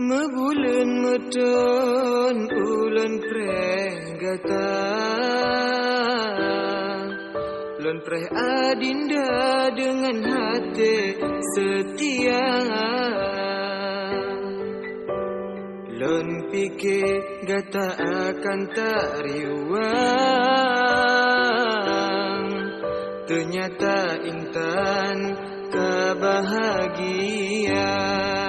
Mebulan medon ulan prenggata Lon preh adinda dengan hati setia Lon pikir gata akan tak riwang Ternyata intan kebahagiaan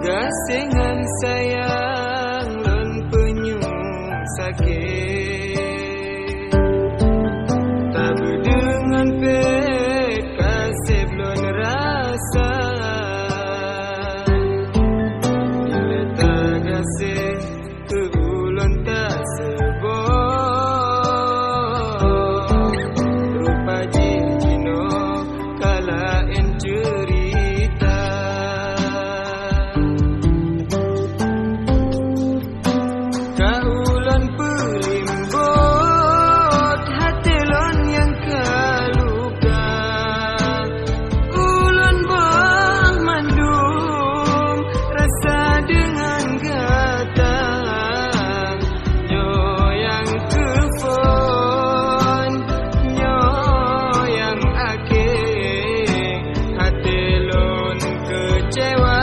Gasengan sayang lon penyung sakit Tak berdengan pet kasih belum rasa Bila tak kasih ke ulun tak sebut Rupa jino kalain cerita Kaulan pelimbut hati lon yang kaluka Ulun buah mandum rasa dengan gata Nyo yang kefon, nyo yang akhir hati lon kecewa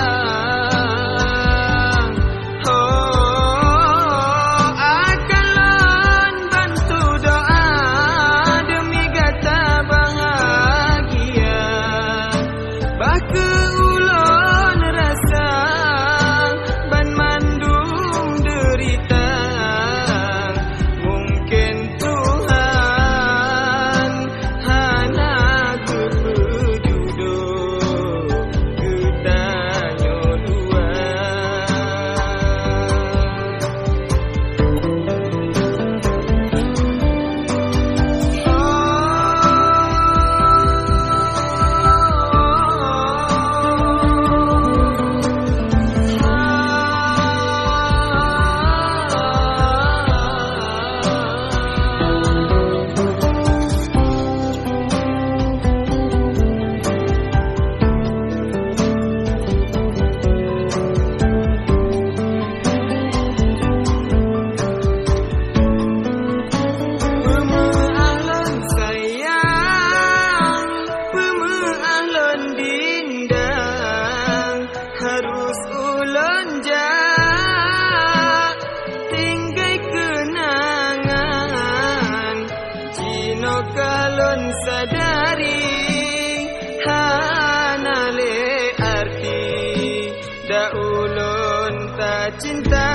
Harus ulun jak tinggai kenangan Cino kalon sadari hanale arti Da ulun tak cinta